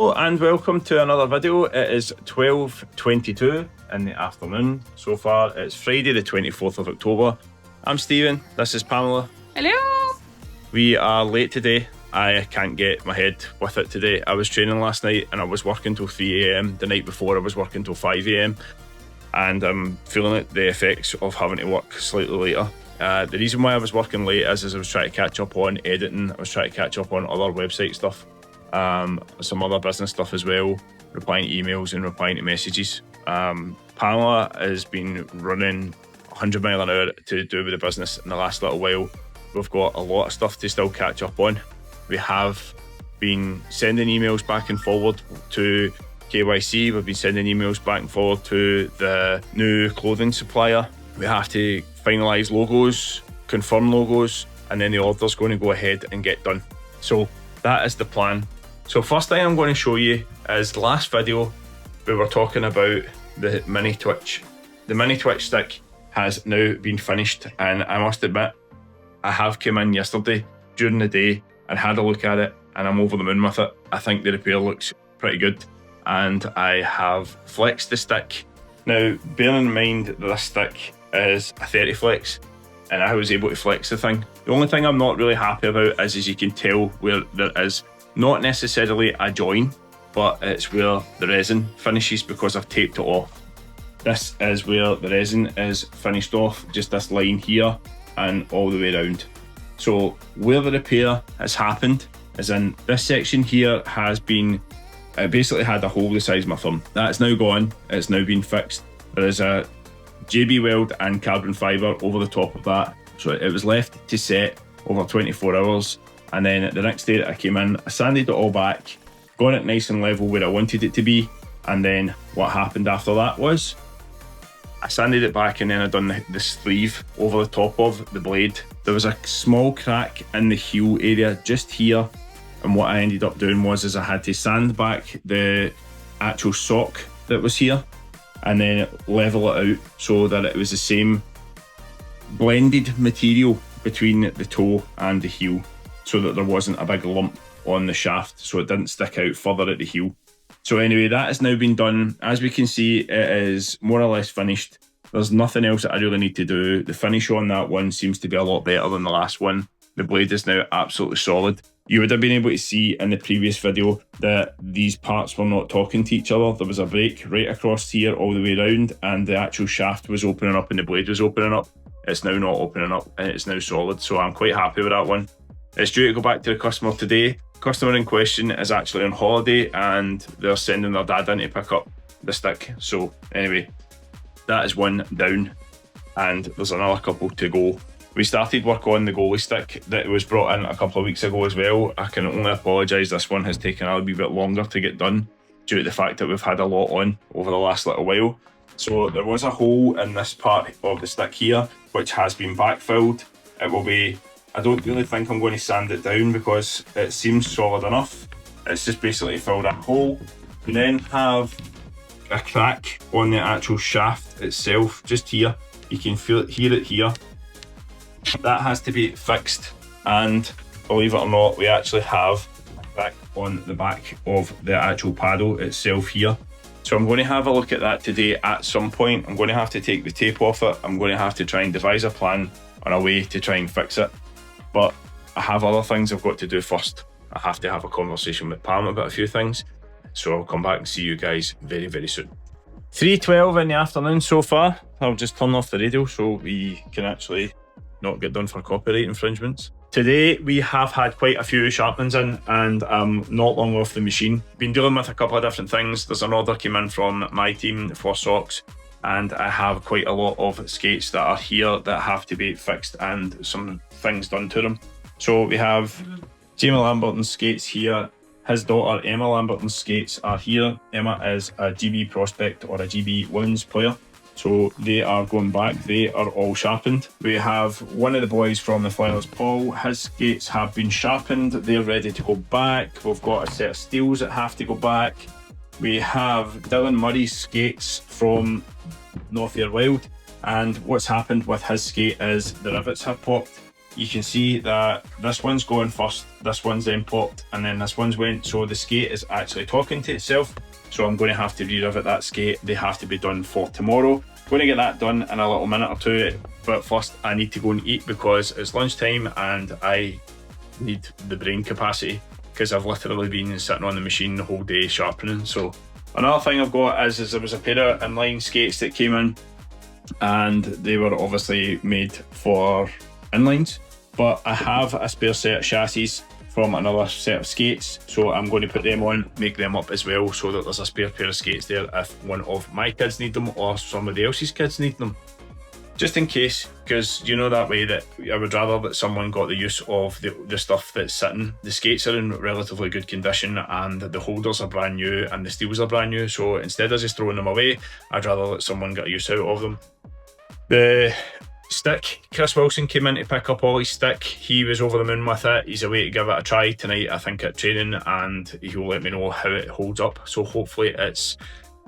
Hello and welcome to another video. It is 12:22 in the afternoon. So far it's Friday the 24th of October. I'm Stephen, this is Pamela. Hello! We are late today. I can't get my head with it today. I was training last night and I was working till 3 AM. The night before I was working till 5 AM. And I'm feeling the effects of having to work slightly later. The reason why I was working late is I was trying to catch up on editing. I was trying to catch up on other website stuff. Some other business stuff as well, replying to emails and replying to messages. Pamela has been running 100 mile an hour to do with the business in the last little while. We've got a lot of stuff to still catch up on. We have been sending emails back and forward to KYC. We've been sending emails back and forward to the new clothing supplier. We have to finalise logos, confirm logos, and then the order's going to go ahead and get done. So that is the plan. So first thing I'm going to show you is the last video we were talking about the mini Twitch. The mini Twitch stick has now been finished, and I must admit I have come in yesterday during the day and had a look at it, and I'm over the moon with it. I think the repair looks pretty good, and I have flexed the stick. Now bearing in mind that this stick is a 30 flex and I was able to flex the thing. The only thing I'm not really happy about is, as you can tell, where there is not necessarily a join, but it's where the resin finishes because I've taped it off. This is where the resin is finished off, just this line here and all the way around. So where the repair has happened is in this section here has been, it basically had a hole the size of my thumb. That's now gone, it's now been fixed. There is a JB weld and carbon fibre over the top of that. So it was left to set over 24 hours. And then the next day that I came in, I sanded it all back, got it nice and level where I wanted it to be. And then what happened after that was I sanded it back, and then I done the sleeve over the top of the blade. There was a small crack in the heel area just here. And what I ended up doing was I had to sand back the actual sock that was here and then level it out so that it was the same blended material between the toe and the heel, so that there wasn't a big lump on the shaft, so it didn't stick out further at the heel. So anyway, that has now been done. As we can see, it is more or less finished. There's nothing else that I really need to do. The finish on that one seems to be a lot better than the last one. The blade is now absolutely solid. You would have been able to see in the previous video that these parts were not talking to each other. There was a break right across here all the way around, and the actual shaft was opening up and the blade was opening up. It's now not opening up and it's now solid, so I'm quite happy with that one. It's due to go back to the customer today. Customer in question is actually on holiday and they're sending their dad in to pick up the stick. So anyway, that is one down and there's another couple to go. We started work on the goalie stick that was brought in a couple of weeks ago as well. I can only apologise, this one has taken a wee bit longer to get done due to the fact that we've had a lot on over the last little while. So there was a hole in this part of the stick here which has been backfilled. It will be, I don't really think I'm going to sand it down because it seems solid enough. It's just basically filled that hole. We then have a crack on the actual shaft itself, just here. You can feel it, hear it here. That has to be fixed, and believe it or not, we actually have a crack on the back of the actual paddle itself here. So I'm going to have a look at that today at some point. I'm going to have to take the tape off it. I'm going to have to try and devise a plan on a way to try and fix it. But I have other things I've got to do first. I have to have a conversation with Pam about a few things. So I'll come back and see you guys very, very soon. 3:12 in the afternoon so far. I'll just turn off the radio so we can actually not get done for copyright infringements. Today we have had quite a few sharpenings in and I'm not long off the machine. Been dealing with a couple of different things. There's an order came in from my team for socks, and I have quite a lot of skates that are here that have to be fixed and some things done to them. So we have Jamie Lamberton's skates here. His daughter Emma Lamberton's skates are here. Emma is a GB prospect or a GB women's player. So they are going back, they are all sharpened. We have one of the boys from the Flyers, Paul, his skates have been sharpened, they're ready to go back. We've got a set of steels that have to go back. We have Dylan Murray's skates from North Air Wild, and what's happened with his skate is the rivets have popped you can see that this one's going first, this one's then popped, and then this one's went. So the skate is actually talking to itself. So I'm going to have to re-rivet that skate. They have to be done for tomorrow. Going to get that done in a little minute or two, but first I need to go and eat because it's lunchtime and I need the brain capacity because I've literally been sitting on the machine the whole day sharpening. So another thing I've got is there was a pair of inline skates that came in, and they were obviously made for inlines, but I have a spare set of chassis from another set of skates, so I'm going to put them on, make them up as well, so that there's a spare pair of skates there if one of my kids need them or somebody else's kids need them, just in case, because you know that way that I would rather that someone got the use of the stuff that's sitting. The skates are in relatively good condition and the holders are brand new and the steels are brand new, so instead of just throwing them away, I'd rather that someone get a use out of them. The stick, Chris Wilson came in to pick up Ollie's stick. He was over the moon with it. He's away to give it a try tonight, I think, at training, and he'll let me know how it holds up. So hopefully it's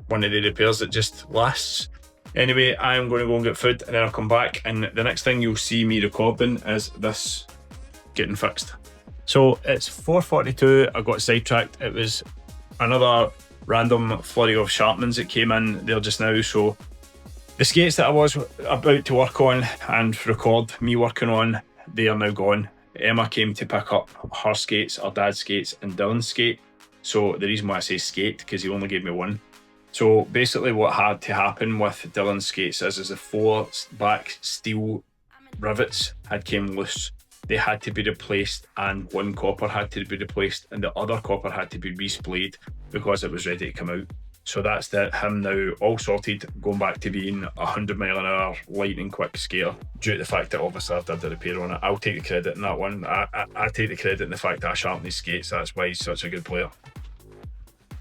one of the repairs that just lasts. Anyway, I'm going to go and get food and then I'll come back, and the next thing you'll see me recording is this getting fixed. So it's 4:42, I got sidetracked. It was another random flurry of sharpenings that came in there just now. So the skates that I was about to work on and record me working on, they are now gone. Emma came to pick up her skates, her dad's skates and Dylan's skate. So the reason why I say skate, because he only gave me one. So basically what had to happen with Dylan's skates is the 4 back steel rivets had came loose. They had to be replaced, and one copper had to be replaced and the other copper had to be resplayed because it was ready to come out. So that's him now all sorted, going back to being 100 mile an hour lightning quick skater, due to the fact that obviously I've done the repair on it. I'll take the credit in that one. I take the credit in the fact that I sharpened his skates. That's why he's such a good player.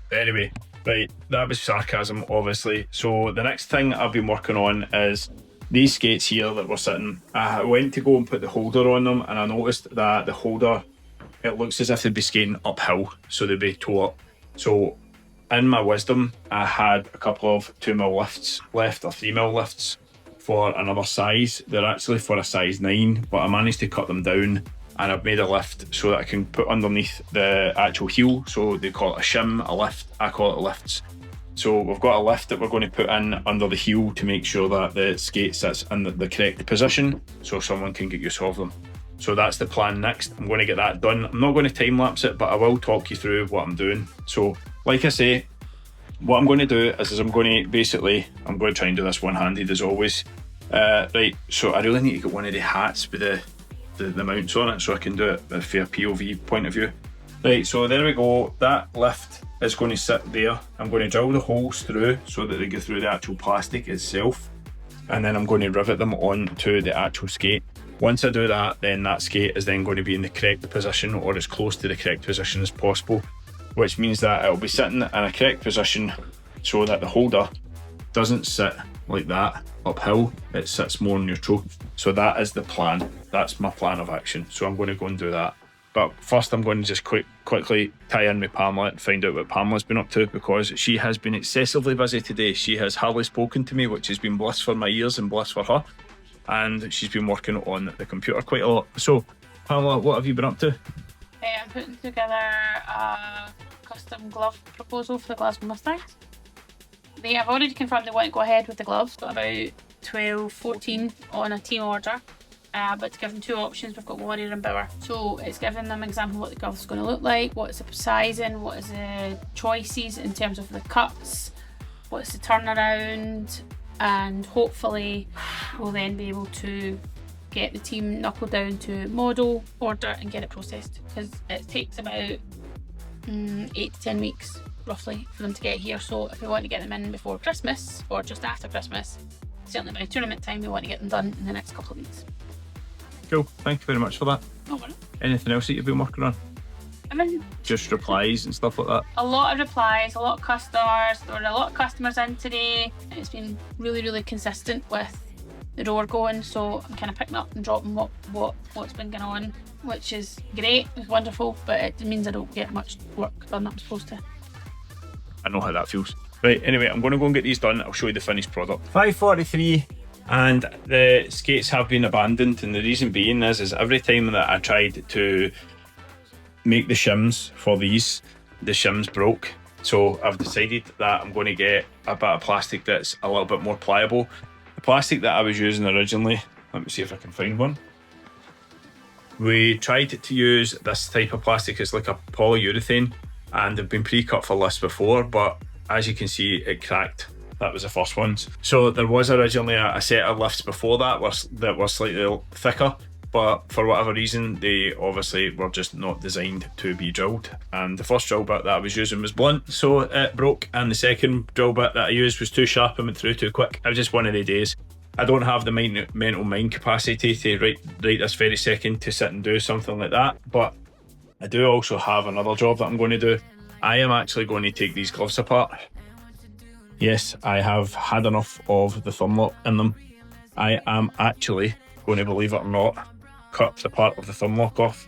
But anyway, right, that was sarcasm obviously. So the next thing I've been working on is these skates here that were sitting. I went to go and put the holder on them, and I noticed that the holder, it looks as if they'd be skating uphill, so they'd be toe up. So in my wisdom, I had a couple of 2mm lifts left, or 3mm lifts for another size. They're actually for a size 9, but I managed to cut them down, and I've made a lift so that I can put underneath the actual heel. So they call it a shim, a lift, I call it lifts. So we've got a lift that we're going to put in under the heel to make sure that the skate sits in the correct position so someone can get use of them. So that's the plan next. I'm going to get that done. I'm not going to time lapse it, but I will talk you through what I'm doing. So like I say, what I'm going to do is I'm going to try and do this one-handed as always. Right, so I really need to get one of the hats with the mounts on it so I can do it from a POV point of view. Right, so there we go. That lift is going to sit there. I'm going to drill the holes through so that they go through the actual plastic itself, and then I'm going to rivet them onto the actual skate. Once I do that, then that skate is then going to be in the correct position, or as close to the correct position as possible, which means that it'll be sitting in a correct position so that the holder doesn't sit like that uphill, it sits more neutral. So that is the plan. That's my plan of action. So I'm going to go and do that. But first I'm going to just quickly tie in with Pamela and find out what Pamela's been up to, because she has been excessively busy today. She has hardly spoken to me, which has been bliss for my ears and bliss for her. And she's been working on the computer quite a lot. So Pamela, what have you been up to? I'm putting together a custom glove proposal for the Glasgow Mustangs. They have already confirmed they want to go ahead with the gloves. Got about 12, 14 on a team order. But to give them 2 options, we've got Warrior and Bauer. So it's giving them an example of what the gloves is going to look like, what is the sizing, what is the choices in terms of the cuts, what's the turnaround, and hopefully we'll then be able to get the team knuckled down to model, order and get it processed, because it takes about 8 to 10 weeks roughly for them to get here. So if we want to get them in before Christmas or just after Christmas, certainly by tournament time, we want to get them done in the next couple of weeks. Cool, thank you very much for that. No worries. Anything else that you've been working on? I mean, just replies and stuff like that? A lot of replies, a lot of customers. There were a lot of customers in today, and it's been really consistent with the rower going, so I'm kind of picking up and dropping what's been going on, which is great, it's wonderful, but it means I don't get much work done that I'm supposed to. I know how that feels. Right, anyway, I'm going to go and get these done. I'll show you the finished product. 5:43, And the skates have been abandoned, and the reason being is every time that I tried to make the shims for these, the shims broke. So I've decided that I'm going to get a bit of plastic that's a little bit more pliable. The plastic that I was using originally, let me see if I can find one. We tried to use this type of plastic. It's like a polyurethane, and they've been pre-cut for lifts before, but as you can see, it cracked. That was the first ones. So there was originally a set of lifts before that were slightly thicker, but for whatever reason, they obviously were just not designed to be drilled. And the first drill bit that I was using was blunt, so it broke. And the second drill bit that I used was too sharp and went through too quick. It was just one of the days. I don't have the mental mind capacity to right this very second to sit and do something like that, but I do also have another job that I'm going to do. I am actually going to take these gloves apart. Yes, I have had enough of the thumb in them. I am actually going to, believe it or not, cut the part of the thumb off,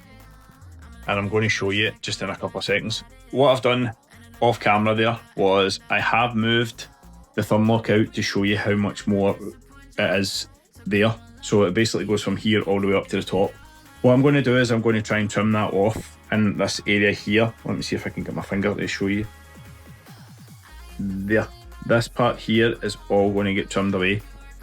and I'm going to show you it just in a couple of seconds. What I've done off camera there was I have moved the thumb out to show you how much more it is there. So it basically goes from here all the way up to the top. What I'm going to do is I'm going to try and trim that off in this area here. Let me see if I can get my finger to show you. There. This part here is all going to get trimmed away.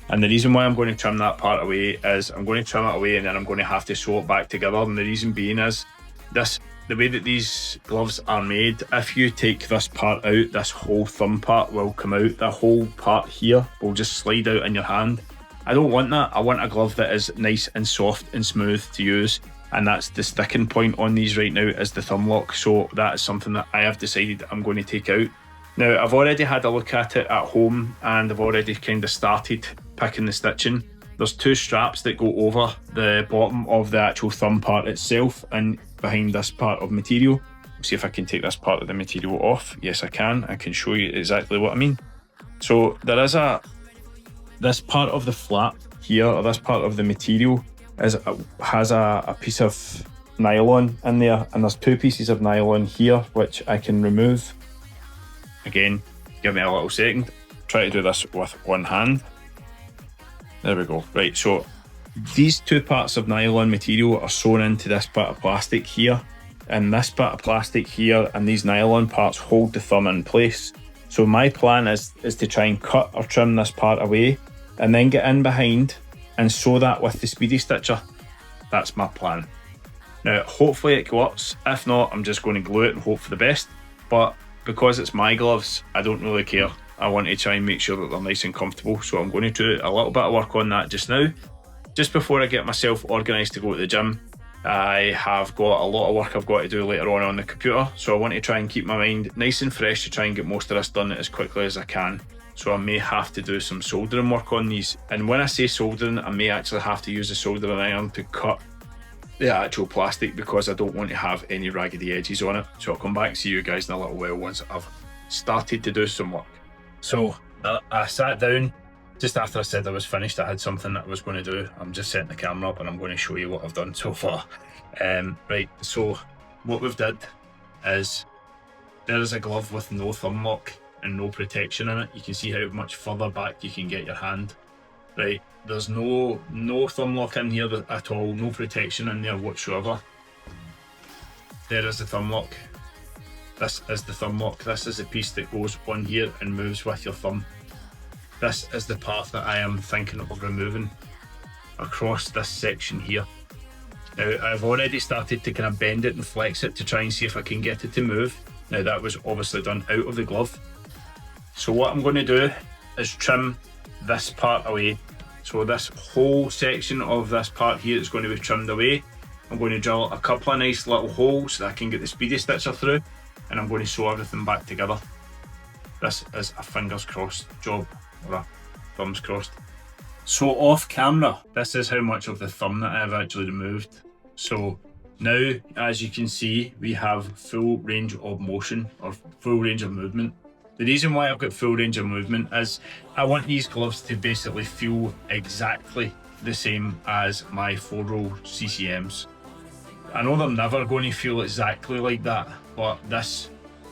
And the reason why I'm going to trim that part away is I'm going to trim it away and then I'm going to have to sew it back together. And the reason being is the way that these gloves are made, if you take this part out, this whole thumb part will come out. The whole part here will just slide out in your hand. I don't want that. I want a glove that is nice and soft and smooth to use. And that's the sticking point on these right now, is the thumb lock. So that is something that I have decided I'm going to take out. Now, I've already had a look at it at home and I've already kind of started picking the stitching. There's two straps that go over the bottom of the actual thumb part itself and behind this part of material. Let's see if I can take this part of the material off. Yes, I can. I can show you exactly what I mean. So there is this part of the flap here, or this part of the material has a piece of nylon in there, and there's two pieces of nylon here which I can remove. Again, give me a little second. Try to do this with one hand. There we go. Right, so these two parts of nylon material are sewn into this bit of plastic here, and this bit of plastic here and these nylon parts hold the thumb in place. So my plan is to try and cut or trim this part away and then get in behind and sew that with the speedy stitcher. That's my plan. Now, hopefully it works. If not, I'm just going to glue it and hope for the best. But because it's my gloves, I don't really care. I want to try and make sure that they're nice and comfortable. So I'm going to do a little bit of work on that just now. Just before I get myself organised to go to the gym, I have got a lot of work I've got to do later on the computer. So I want to try and keep my mind nice and fresh to try and get most of this done as quickly as I can. So I may have to do some soldering work on these. And when I say soldering, I may actually have to use a soldering iron to cut the actual plastic because I don't want to have any raggedy edges on it. So I'll come back and see you guys in a little while once I've started to do some work. So I sat down just after I said I was finished. I had something that I was going to do. I'm just setting the camera up and I'm going to show you what I've done so far. Right, so what we've did is there is a glove with no thumb lock and no protection in it. You can see how much further back you can get your hand. Right, there's no thumb lock in here at all, no protection in there whatsoever. There is the thumb lock. This is the thumb lock. This is the piece that goes on here and moves with your thumb. This is the part that I am thinking of removing across this section here. Now, I've already started to kind of bend it and flex it to try and see if I can get it to move. Now, that was obviously done out of the glove. So what I'm going to do is trim this part away. So this whole section of this part here is going to be trimmed away. I'm going to drill a couple of nice little holes so that I can get the speedy stitcher through, and I'm going to sew everything back together. This is a fingers crossed job, or a thumbs crossed. So off camera, this is how much of the thumb that I've actually removed. So now, as you can see, we have full range of motion, or full range of movement. The reason why I've got full range of movement is I want these gloves to basically feel exactly the same as my 4-roll CCMs. I know they're never going to feel exactly like that, but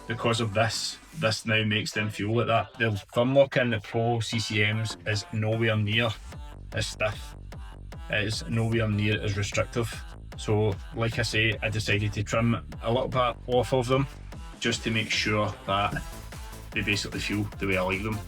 because of this now makes them feel like that. The thumb lock in the Pro CCMs is nowhere near as stiff. It is nowhere near as restrictive. So like I say, I decided to trim a little bit off of them just to make sure that they basically feel the way I like them.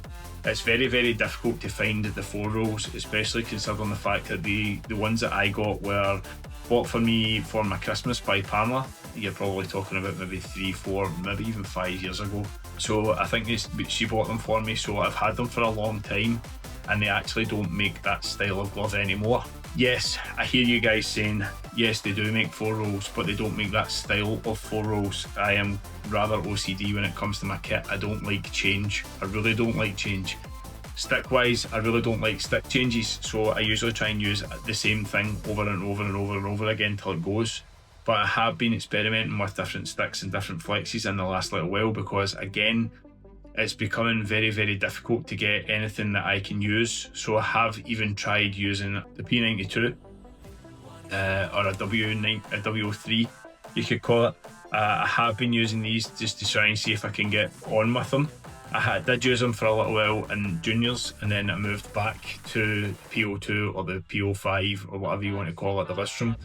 It's very, very difficult to find the 4 rolls, especially considering the fact that the ones that I got were bought for me for my Christmas by Pamela. You're probably talking about maybe 3, 4, maybe even 5 years ago. So I think she bought them for me, so I've had them for a long time, and they actually don't make that style of glove anymore. Yes, I hear you guys saying, yes, they do make 4 rolls, but they don't make that style of 4 rolls. I am rather OCD when it comes to my kit. I don't like change. I really don't like change. Stick wise, I really don't like stick changes, so I usually try and use the same thing over and over and over and over again till it goes. But I have been experimenting with different sticks and different flexes in the last little while, because again, it's becoming very, very difficult to get anything that I can use. So I have even tried using the P92 or a W03, you could call it. I have been using these just to try and see if I can get on with them. I did use them for a little while in juniors, and then I moved back to PO2 or the PO5 or whatever you want to call it, the Listrum.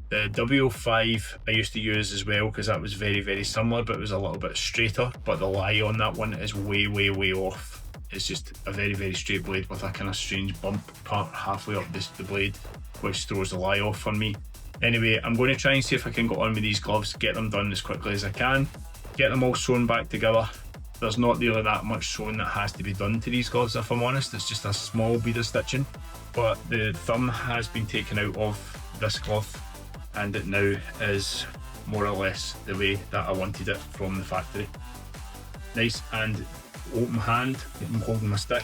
The W05 I used to use as well because that was very, very similar, but it was a little bit straighter. But the lie on that one is way, way, way off. It's just a very, very straight blade with a kind of strange bump part halfway up the blade, which throws the lie off for me. Anyway, I'm going to try and see if I can get on with these gloves, get them done as quickly as I can, get them all sewn back together. There's not really that much sewing that has to be done to these gloves, if I'm honest. It's just a small bit of stitching. But the thumb has been taken out of this glove, and it now is more or less the way that I wanted it from the factory. Nice and open hand, I'm holding my stick,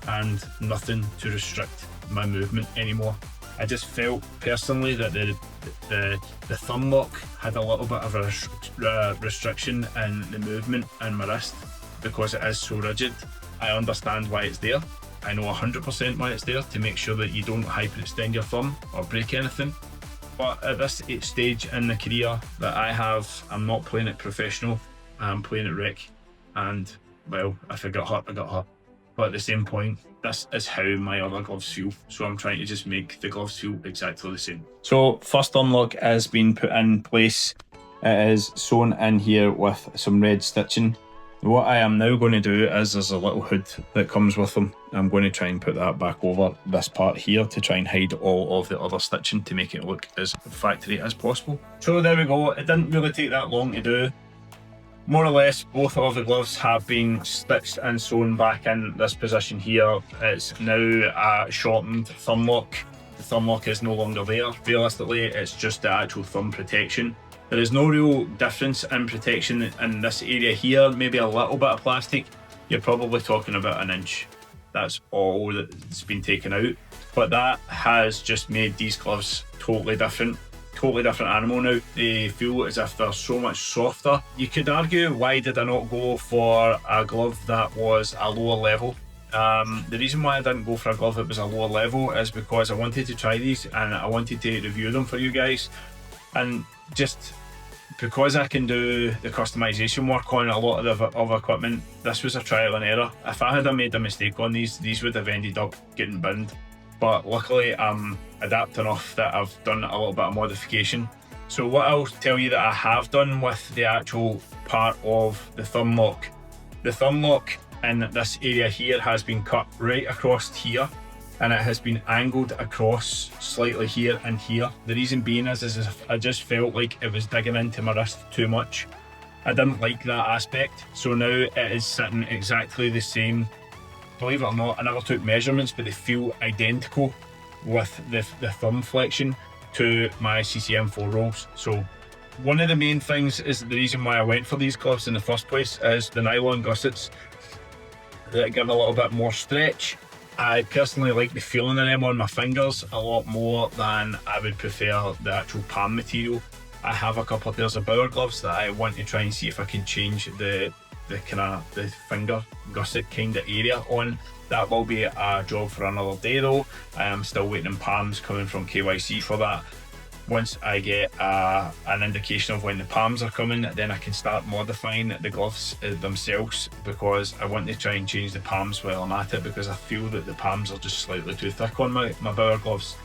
and nothing to restrict my movement anymore. I just felt personally that the thumb lock had a little bit of a restriction in the movement in my wrist because it is so rigid. I understand why it's there. I know 100% why it's there, to make sure that you don't hyperextend your thumb or break anything. But at this stage in the career that I have, I'm not playing it professional, I'm playing it rec. And well, if I got hurt, I got hurt. But at the same point, this is how my other gloves feel. So I'm trying to just make the gloves feel exactly the same. So first unlock has been put in place. It is sewn in here with some red stitching. What I am now going to do is there's a little hood that comes with them. I'm going to try and put that back over this part here to try and hide all of the other stitching to make it look as factory as possible. So there we go. It didn't really take that long to do. More or less, both of the gloves have been stitched and sewn back in this position here. It's now a shortened thumb lock. The thumb lock is no longer there. Realistically, it's just the actual thumb protection. There is no real difference in protection in this area here. Maybe a little bit of plastic. You're probably talking about an inch. That's all that's been taken out. But that has just made these gloves totally different. Totally different animal now. They feel as if they're so much softer. You could argue, why did I not go for a glove that was a lower level? The reason why I didn't go for a glove that was a lower level is because I wanted to try these and I wanted to review them for you guys. And just because I can do the customization work on a lot of equipment, this was a trial and error. If I had made a mistake on these would have ended up getting binned. But luckily I'm adept enough that I've done a little bit of modification. So what I'll tell you that I have done with the actual part of the thumb lock. The thumb lock in this area here has been cut right across here, and it has been angled across slightly here and here. The reason being is I just felt like it was digging into my wrist too much. I didn't like that aspect, so now it is sitting exactly the same. Believe it or not, I never took measurements, but they feel identical with the thumb flexion to my CCM 4 rolls. So one of the main things is the reason why I went for these gloves in the first place is the nylon gussets that give a little bit more stretch. I personally like the feeling of them on my fingers a lot more than I would prefer the actual palm material. I have a couple of pairs of Bauer gloves that I want to try and see if I can change the finger gusset kind of area on. That will be a job for another day though. I am still waiting on palms coming from KYC for that. Once I get an indication of when the palms are coming, then I can start modifying the gloves themselves, because I want to try and change the palms while I'm at it, because I feel that the palms are just slightly too thick on my Bauer gloves.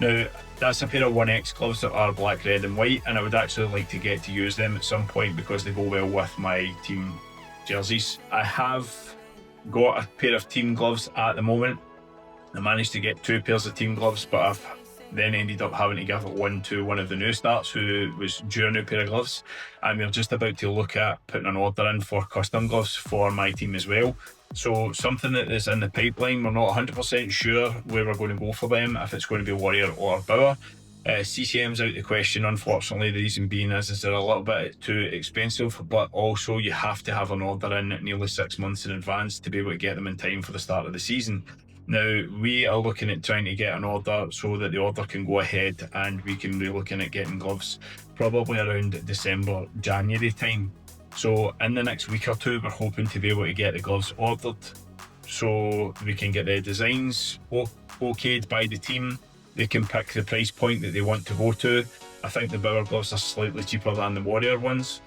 Now, that's a pair of 1X gloves that are black, red and white, and I would actually like to get to use them at some point because they go well with my team jerseys. I have got a pair of team gloves at the moment. I managed to get 2 pairs of team gloves, but I've then ended up having to give one to one of the new starts who was due a new pair of gloves, and we're just about to look at putting an order in for custom gloves for my team as well. So something that is in the pipeline. We're not 100% sure where we're going to go for them, if it's going to be Warrior or Bauer. CCM's out the question, unfortunately. The reason being is they're a little bit too expensive, but also you have to have an order in nearly 6 months in advance to be able to get them in time for the start of the season. Now, we are looking at trying to get an order so that the order can go ahead and we can be looking at getting gloves probably around December, January time. So in the next week or two, we're hoping to be able to get the gloves ordered so we can get the designs okayed by the team. They can pick the price point that they want to go to. I think the Bauer gloves are slightly cheaper than the Warrior ones.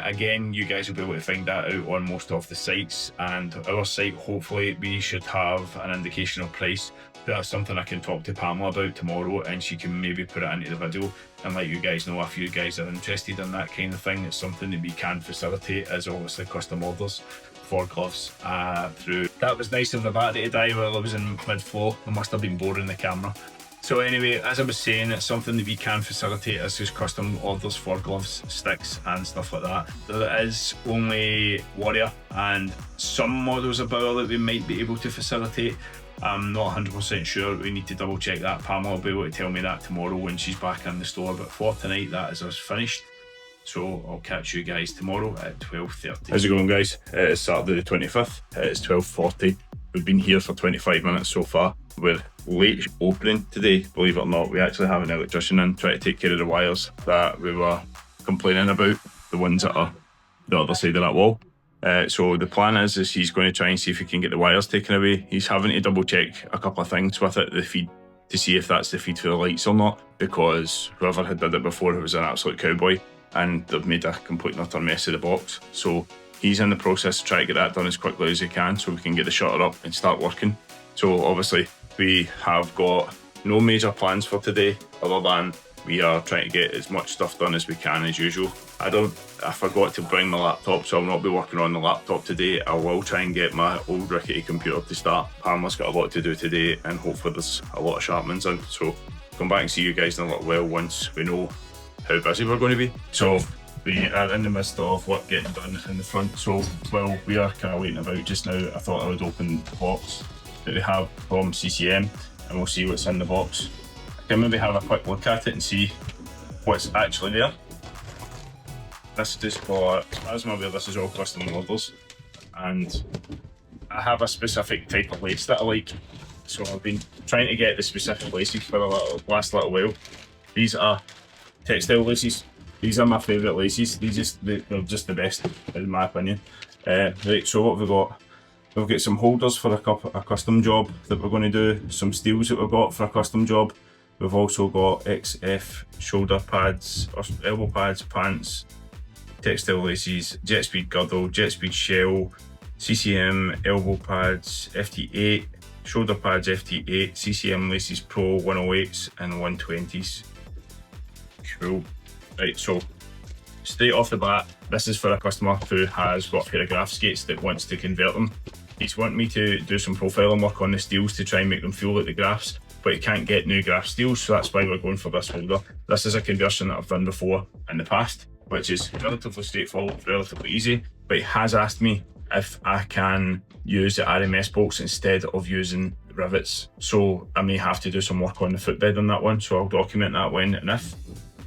Again, you guys will be able to find that out on most of the sites, and our site, hopefully we should have an indication of price. That's something I can talk to Pamela about tomorrow, and she can maybe put it into the video and let you guys know if you guys are interested in that kind of thing. It's something that we can facilitate, as obviously custom orders for gloves through. That was nice of the battery to die while I was in mid-flow. I must have been boring the camera. So anyway, as I was saying, it's something that we can facilitate as just custom orders for gloves, sticks and stuff like that. There is only Warrior and some models of Bauer that we might be able to facilitate. I'm not 100% sure, we need to double check that. Pamela will be able to tell me that tomorrow when she's back in the store, but for tonight that is us finished. So I'll catch you guys tomorrow at 12:30. How's it going, guys? It's Saturday the 25th, it's 12:40. We've been here for 25 minutes so far. We're late opening today, believe it or not. We actually have an electrician in trying to take care of the wires that we were complaining about, the ones that are the other side of that wall. So the plan is he's going to try and see if he can get the wires taken away. He's having to double check a couple of things with it, the feed, to see if that's the feed for the lights or not, because whoever had did it before, it was an absolute cowboy and they've made a complete and utter mess of the box. So he's in the process to try to get that done as quickly as he can so we can get the shutter up and start working. So obviously we have got no major plans for today other than we are trying to get as much stuff done as we can as usual. I forgot to bring my laptop, so I'll not be working on the laptop today. I will try and get my old rickety computer to start. Pamela's got a lot to do today and hopefully there's a lot of sharpenings in. So come back and see you guys in a little while once we know how busy we're going to be. So we are in the midst of work getting done in the front, so while we are kind of waiting about just now, I thought I would open the box that we have from CCM and we'll see what's in the box. I can maybe have a quick look at it and see what's actually there. This is just for, as I'm aware, this is all custom orders, and I have a specific type of lace that I like, so I've been trying to get the specific laces for the last little while. These are textile laces. These are my favourite laces. They're just the best in my opinion. Right, so what have we got? We've got some holders for a custom job that we're going to do, some steels that we've got for a custom job. We've also got XF shoulder pads, or elbow pads, pants, textile laces, jet speed girdle, jet speed shell, CCM elbow pads, FT8, shoulder pads FT8, CCM laces Pro 108s and 120s. Cool. Right, so straight off the bat, this is for a customer who has got a pair of graph skates that wants to convert them. He's wanting me to do some profiling work on the steels to try and make them feel like the graphs, but he can't get new graph steels, so that's why we're going for this holder. This is a conversion that I've done before in the past, which is relatively straightforward, relatively easy, but he has asked me if I can use the RMS bolts instead of using rivets, so I may have to do some work on the footbed on that one, so I'll document that when and if.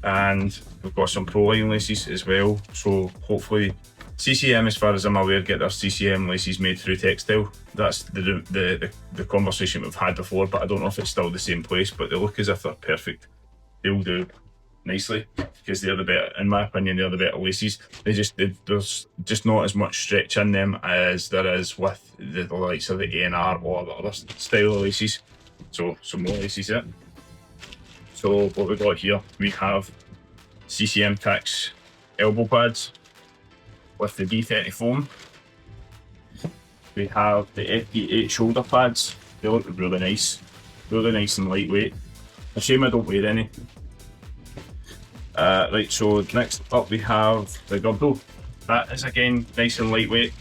And we've got some Pro line laces as well, so hopefully CCM, as far as I'm aware, get their CCM laces made through textile. That's the conversation we've had before, but I don't know if it's still the same place, but they look as if they're perfect. They'll do nicely because they're the better, in my opinion, they're the better laces. There's just not as much stretch in them as there is with the likes of the ANR or the other style of laces. So some more laces there. So what we've got here, we have CCM Tax elbow pads with the D30 foam. We have the FD8 shoulder pads. They look really nice and lightweight. A shame I don't wear any. Right, so next up we have the girdle. That is again nice and lightweight.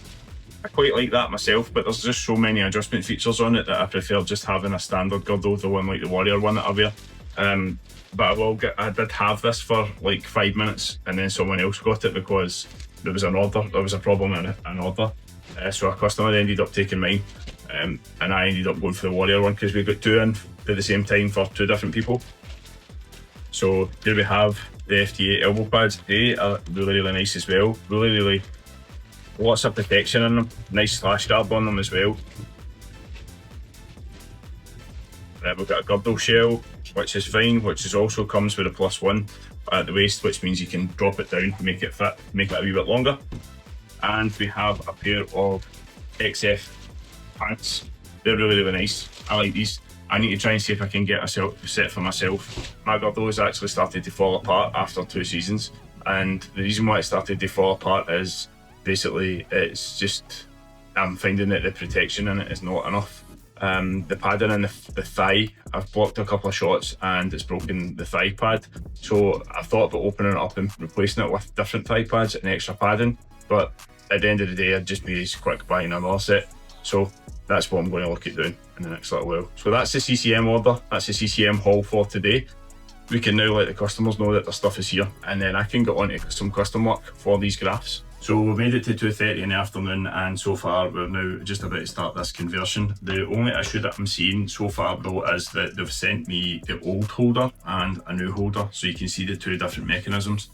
I quite like that myself, but there's just so many adjustment features on it that I prefer just having a standard girdle, the one like the Warrior one that I wear. But I did have this for like 5 minutes, and then someone else got it because there was a problem in an order. So a customer ended up taking mine, and I ended up going for the Warrior one because we got two in at the same time for two different people. So here we have the FD8 elbow pads. They are really nice as well. Really lots of protection in them. Nice slash guard on them as well. We've got a girdle shell, which is fine, which also comes with a +1 at the waist, which means you can drop it down, make it fit, make it a wee bit longer. And we have a pair of XF pants. They're really nice. I like these. I need to try and see if I can get a set for myself. My girdle has actually started to fall apart after 2 seasons, and the reason why it started to fall apart is basically it's just I'm finding that the protection in it is not enough. The padding in the thigh, I've blocked a couple of shots and it's broken the thigh pad. So I thought about opening it up and replacing it with different thigh pads and extra padding, but at the end of the day I'd just be as quick buying another set. So that's what I'm going to look at doing in the next little while. So that's the CCM order, that's the CCM haul for today. We can now let the customers know that their stuff is here, and then I can get on to some custom work for these graphs. So we've made it to 2:30 in the afternoon, and so far we're now just about to start this conversion. The only issue that I'm seeing so far though is that they've sent me the old holder and a new holder, so you can see the two different mechanisms.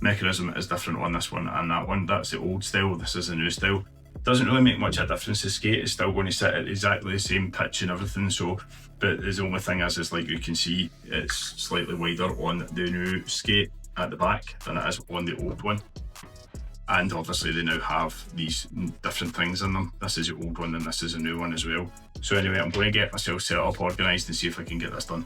Mechanism is different on this one and that one. That's the old style, this is the new style. Doesn't really make much of a difference. The skate is still going to sit at exactly the same pitch and everything, so but the only thing is like you can see it's slightly wider on the new skate at the back than it is on the old one. And obviously they now have these different things in them. This is the old one and this is a new one as well. So anyway, I'm going to get myself set up, organised and see if I can get this done.